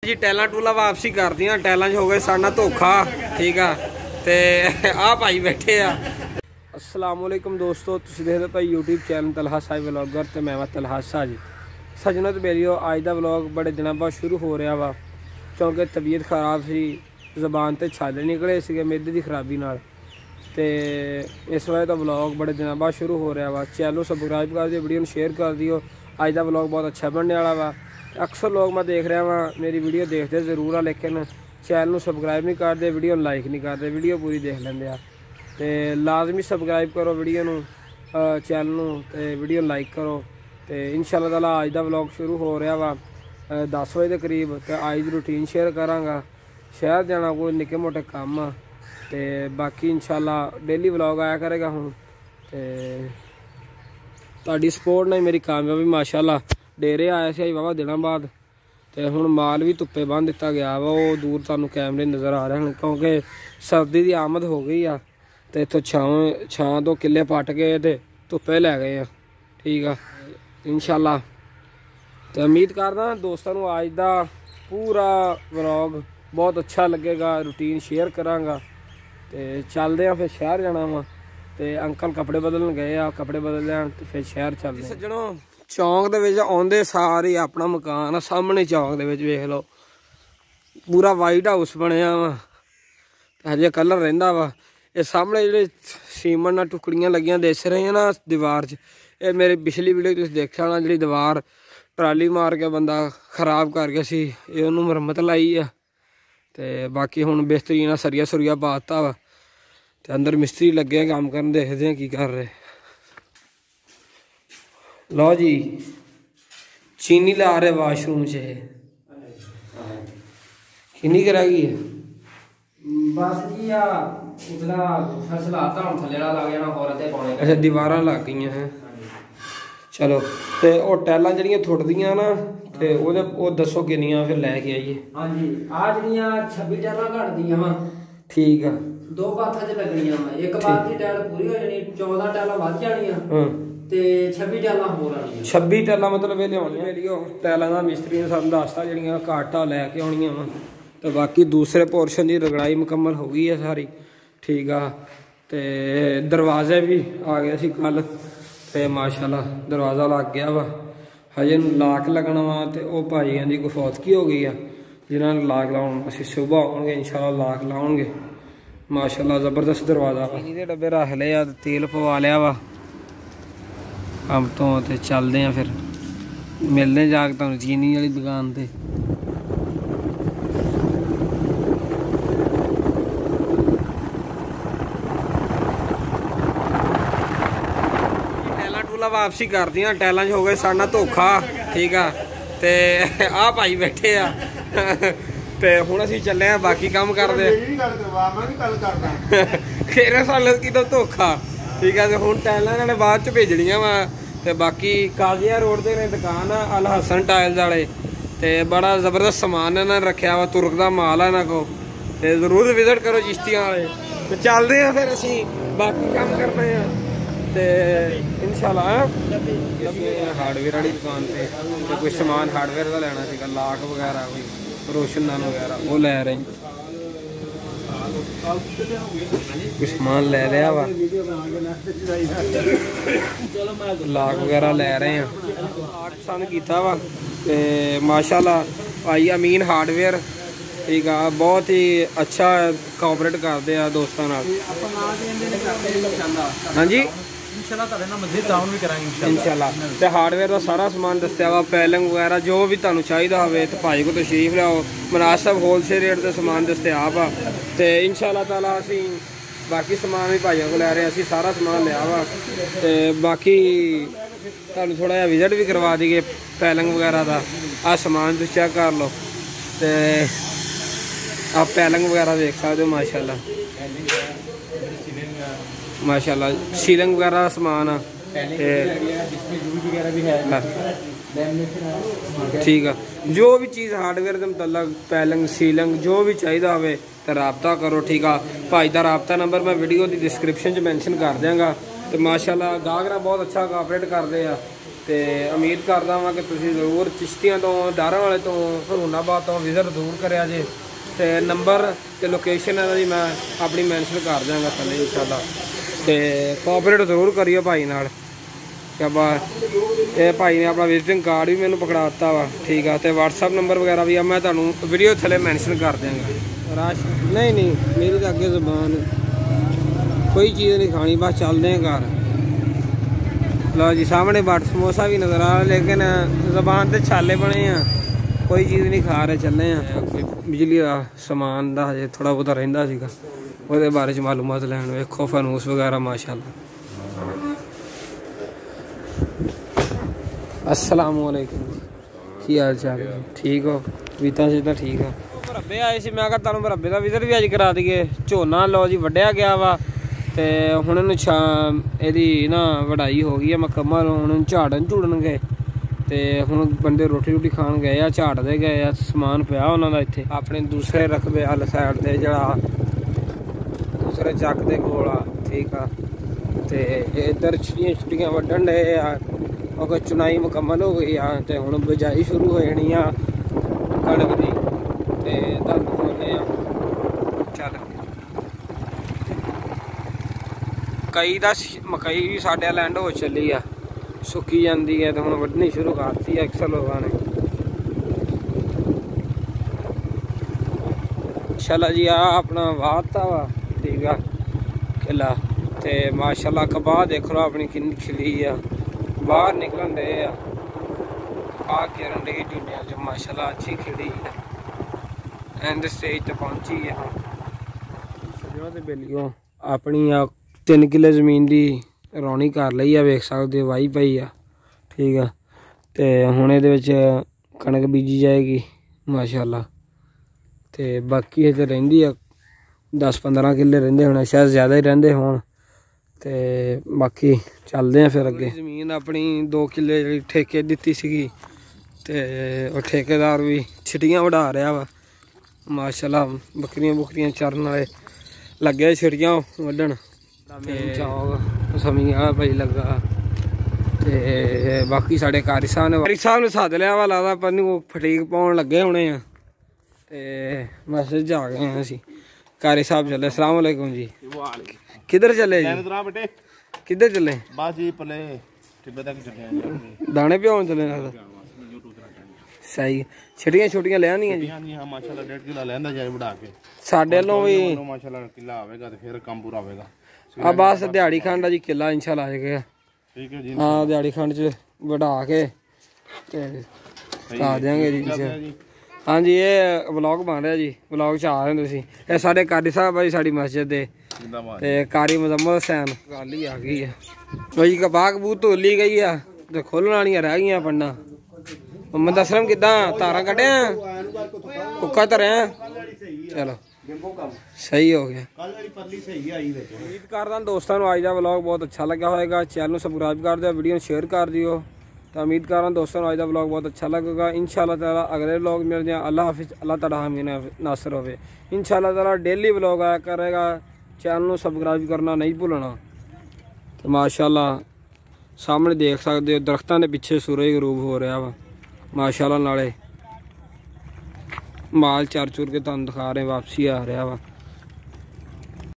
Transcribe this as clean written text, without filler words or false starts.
जी टैलां टूला वापसी कर दियां टैलां हो गए साढ़े धोखा ठीक है ते आ भाई बैठे आ। अस्सलाम वालेकुम दोस्तों, तुसीं देखदे भाई YouTube channel Talha Sahib vlogger ते मैं तलहा शाह जी। सजनों ते बेलियो अज दा व्लॉग बड़े दिनों बाद शुरू हो रहा वा क्योंकि तबीयत खराब सी, जबान ते छाले निकले सीगे मेदे की खराबी नाल ते इस वजह तो व्लॉग बड़े दिनों बाद शुरू हो रहा वा। चैनल सबसक्राइब कर दिओ, वीडियो शेयर कर दिओ। अज दा व्लॉग बहुत अच्छा बनने वाला वा। अक्सर लोग मैं देख रहा वहाँ मेरी वीडियो देखते जरूर आ लेकिन चैनल को सबसक्राइब नहीं करते, वीडियो लाइक नहीं करते, वीडियो पूरी देख लेंगे तो लाजमी सबसक्राइब करो वीडियो चैनल तो वीडियो लाइक करो। तो इंशाअल्लाह ताला अज दा व्लॉग शुरू हो रहा वा 10 बजे के करीब। तो अज की रूटीन शेयर कराँगा, शहर जाना कोई निक्के मोटे काम आ तो बाकी इंशाअल्लाह डेली व्लॉग आया करेगा। हूँ तो तुहाडी सपोर्ट ने मेरी कामयाबी माशाअल्लाह डेरे आया से वावा दिनों बाद तो हुण माल भी धुप्पे बन दिता गया वा। वो दूर तुहानूं कैमरे नज़र आ रहे हैं क्योंकि सर्दी की आमद हो गई आ तो इत्थों छां तो किले पट के तो धुप्पे लै गए ठीक है इंशाअल्लाह। तो उम्मीद करदा दोस्तों को अज दा पूरा व्लॉग बहुत अच्छा लगेगा, रूटीन शेयर कराँगा। तो चलते हैं फिर शहर जाना वा तो अंकल कपड़े बदलन गए आ, कपड़े बदल लैन तो फिर शहर चलते सज्जनों। चौंक दे आउंदे सारे अपना मकान आ सामने चौंक दे वेख लो पूरा वाइट हाउस बनया वा हजे कलर रहिंदा वा। ये सामने जिहड़े सीमन नाल टुकड़ियां लगियां दिस रही हैं ना दीवार च, ये मेरी पिछली वीडियो तुसीं देखिया होना जिहड़ी दीवार ट्राली मार के बंदा खराब कर गया सी, ये उन्होंने मुरम्मत लाई है। तो बाकी हुण बिस्तरी ना सरिया सुरिया पाता वा तो अंदर मिस्त्री लगे काम करन, देखते हैं की कर रहे। लो जी चीनी ला रहे वाशरूम से किन्नी कराएगी बस जी अच्छा दीवारां लग गई हैं। चलो तो टैलां जड़ियां थुटदियां ना तो दसो किन्नियां फिर लैके आइए। हाँ जी आ जड़ियां 26 टैलां घटदियां वा ठीक है, 2 बाथां च लगनियां वा, एक बाथ दी टैल पूरी हो जानी 14 टैलां वध जाणियां ते 26 टैलां होर आणियां। 26 टैलां मतलब ये लियाउणियां टैलां दा मिस्त्री ने सानूं दसता जड़ियां घाटा लैके आउणियां वा। तो बाकी दूसरे पोर्शन की रगड़ाई मुकम्मल हो गई है सारी ठीक है। तो दरवाजे भी आ गए सी कल तो माशाल्लाह दरवाज़ा लग गया वा। हजे लाक लगना वा तो वह भाइयों की कोई फौतगी हो गई है जिन्होंने लाक लाउन असीं सुबह आउणगे इंशाअल्लाह लाक लाउणगे माशाल्लाह ज़बरदस्त दरवाज़ा वा। चीनी के डब्बे रख ले आ तेल पवा लिया वा अब तो चलते हैं फिर मिलने जाके तुहानूं चीनी वाली दुकान पर। वापसी कर दियां टैलां हो गए साढ़े धोखा ठीक है। तो आ भाई बैठे आ तो हुण असीं चले आ बाकी काम करदे खेरे साल की तो धोखा ठीक है। तो हुण टैलां इन्हां ने बाद च भेजणियां वा ते बाकी काजिया रोड दे ने दुकान आ अल हसन टाइल्स वाले ते बड़ा जबरदस्त समान इन्हां ने रखिया वा, तुर्क दा माल है इन्हां को ते जरूर विजिट करो चिश्तियां वाले। तो चलदे आ फिर असीं बाकी काम करने आ ते इंशाअल्लाह हार्डवेयर वाली दुकान पे तो कोई समान हार्डवेयर का लेना सीगा लाक वगैरह कोई रोशनदान वगैरह वो लै रहे कुछ समान ले लिया वा लाक वगैरह ले रहे हैं। पसंद किया वा ते माशाल्लाह भाई अमीन हार्डवेयर ठीक है बहुत ही अच्छा कोऑपरेट करते हैं दोस्तों नाल। हाँ जी इंशाअल्लाह तो हार्डवेयर का सारा समान दस्या वा पैलिंग वगैरह जो भी तुहानूं चाहिदा होवे तो भाई को तशरीफ लियाओ, मुनासिब होलसेल रेट से समान दस्तियाब आ। तो इंशाअल्लाह ताला असीं बाकी समान भी भाइयों को लै रहे असीं सारा समान लिया वा। तो बाकी तुहानूं थोड़ा जिहा विजिट भी करवा दईए पैलिंग वगैरह का आ समान तुसीं चेक कर लो तो आप पैलिंग वगैरह देख सकते हो माशाल्लाह माशाल्लाह सीलिंग वगैरह का समान आ ठीक है। जो भी चीज़ हार्डवेयर के मतलब पैलिंग सीलिंग जो भी चाहिए हो तो रबता करो ठीक है। भाई का रबता नंबर मैं वीडियो की डिस्क्रिप्शन च मैंशन कर देंगा। तो माशाल्लाह गाहक बहुत अच्छा कोऑपरेट करते हैं ਤੇ ਉਮੀਦ ਕਰਦਾ ਵਾਂ ਕਿ ਤੁਸੀਂ ਜ਼ਰੂਰ ਚਿਸ਼ਤੀਆਂ ਤੋਂ, ਦਾਰਾਂ ਵਾਲੇ ਤੋਂ, ਹਰੂਨਾਬਾਦ ਤੋਂ ਵਿਜ਼ਿਟ ਜ਼ਰੂਰ ਕਰਿਆ ਜੇ। ਤੇ ਨੰਬਰ ਤੇ ਲੋਕੇਸ਼ਨ ਇਹਨਾਂ ਦੀ ਮੈਂ ਆਪਣੀ ਮੈਂਸ਼ਨ ਕਰ ਦਿਆਂਗਾ ਥੱਲੇ ਇਨਸ਼ਾਅੱਲਾ। ਤੇ ਕੋਆਪਰੇਟ ਜ਼ਰੂਰ ਕਰਿਓ ਭਾਈ ਨਾਲ। ਇਹ ਭਾਈ ਨੇ ਆਪਣਾ ਵਿਜ਼ਿਟਿੰਗ ਕਾਰਡ ਵੀ ਮੈਨੂੰ ਪਕੜਾ ਦਿੱਤਾ ਵਾ, ਠੀਕ ਆ। ਤੇ WhatsApp ਨੰਬਰ ਵਗੈਰਾ ਵੀ ਆ, ਮੈਂ ਤੁਹਾਨੂੰ ਵੀਡੀਓ ਥੱਲੇ ਮੈਂਸ਼ਨ ਕਰ ਦਿਆਂਗਾ। ਰਸ਼ ਨਹੀਂ ਮੇਰੀ ਤਾਂ ਅੱਗੇ ਜ਼ਬਾਨ ਕੋਈ ਚੀਜ਼ ਨਹੀਂ ਖਾਣੀ, ਬਸ ਚੱਲਦੇ ਆ ਘਰ। ਲਓ ਜੀ ਸਾਹਮਣੇ ਬਟ ਸਮੋਸਾ ਵੀ ਨਜ਼ਰ ਆ, ਲੇਕਿਨ ਜ਼ਬਾਨ ਤੇ ਛਾਲੇ ਬਣੇ ਆ, ਕੋਈ ਚੀਜ਼ ਨਹੀਂ ਖਾ ਰਹੇ। ਚੱਲੇ ਆ ਕੋਈ ਬਿਜਲੀ ਦਾ ਸਮਾਨ ਦਾ ਹਜੇ ਥੋੜਾ ਬਹੁਤਾ ਰਹਿੰਦਾ ਸੀਗਾ, ਉਹਦੇ ਬਾਰੇ ਚ ਮਾਲੂਮਾਤ ਲੈਣ। ਵੇਖੋ ਫਾਨੂਸ ਵਗੈਰਾ ਮਾਸ਼ਾਅੱਲਾ। अस्सलाम वालेकुम, की हाल चाल है? ठीक हो? बीता से तो ठीक है। मुरब्बे आए सी, मैं कहा तुहानू मुरब्बे का विजिट भी अज करा दईए। झोना लो जी वड्ढिया गया वा ते हुण इहदी ना वढाई हो गई है मुकम्मल। हुण झाड़न झूड़नगे ते हुण बंदे रोटी रूटी खान गए आ, झाड़दे गए आ, समान पिया उन्हां दा इत्थे अपने दूसरे रकबे वाल साइड ते जिहड़ा दूसरे चक दे कोल आ, ठीक आ। ते इधर छुट्टियां वड्ढन डे आ, और चुनाई मुकम्मल हो गई आ ते हुण बिजाई शुरू हो जानी आ कणक दी। ते तुहानू दिखाउने आ, चल कई दा मकई भी साडे लैंड हो चली आ, सुक्की जाती है तो हुण वड्ढनी शुरू करती है अक्सर लोगों ने। माशाअल्लाह जी आ अपना वाहता वा, ठीक आ किला। ते माशाअल्लाह कबाह देख लो अपनी किन्नी खिली आ, बाहर निकलन दे आ गिरन डई टिंडियां च माशाअल्लाह अच्छी खिड़ी है। एंड स्टेज तक पहुंची है हाँ सजनों ते बेलियों। अपनी 3 किले जमीन दी रौनी कर लई आ, वेख सकदे हो वाही पई आ, ठीक है। ते हुण इहदे विच कणक बीजी जाएगी माशाअल्लाह। ते बाकी इत्थे रहिंदी आ 10-15 किले रहिंदे होणे, शायद ज़्यादा ही रहिंदे होण। ते बाकी चलते हैं फिर अगे। जमीन अपनी 2 किले जी ठेके दी सी, ठेकेदार भी छिटियां वढ़ा रहा वा माशाअल्लाह। बकरियां बुकरियां चरन वाले लगे छिटियां वड्ढन। चौक समिया भाई लगा। ते बाकी साढ़े कारी साहब ने सद लिया वा, लगदा पर फटीक पाउन लगे होने आ। ते मैसेज आ गए हैं असीं। कारी साहब चले। अस्सलाम वालेकुम जी। किधर चले जी? किधर चले? बस जी पले टिब्बे तक चले, दाने पियाउन चले ना। सही छटियां छुटियां ले आंदियां जी? हां माशाअल्लाह 1.5 किलो लेंदा जाए बढ़ा के। साडे लो भी माशाअल्लाह किला आवेगा ते फिर काम पूरा होवेगा। आ बस दिहाड़ी खंड जी किला इंशाअल्लाह आ जाएगा, ठीक है जी। हां दिहाड़ी खंड च बढ़ा के ते आ देंगे जी। हाँ जी ये व्लॉग बन रहा जी, व्लॉग च आ रहे हैं तुसीं। ये साडे कारी साहब भाई साडी मस्जिद दे ते कारी मुजम्मल हुसैन। गल ही आ गई है भाई, कबाह कबूत धोली गई है ते खोलण वालियां रह गईयां पन्ना। मोहम्मद असलम किदा तारा कड्ढिया कुक्का धरिया? चलो सही हो गया। उम्मीद करदा दोस्तों अज का व्लॉग बहुत अच्छा लगा होगा। चैनल सबसक्राइब कर दियो, वीडियो शेयर कर दियो। तो उम्मीद कर रहा दोस्तों अज का व्लॉग बहुत अच्छा लगेगा। इंशाअल्लाह ताला अगले व्लॉग मिलते हैं। अल्लाह हाफिज़, अल्लाह ताला हमीन नासर होवे। इंशाअल्लाह ताला डेली व्लॉग आया करेगा। चैनल सबसक्राइब करना नहीं भूलना। तो माशाअल्लाह सामने देख सकते हो दरख्तों के पिछे सूरज गरूब हो रहा वा माशाअल्लाह। नाले माल चर चुर के तुहानू दिखा रहे वापसी आ रहा वा।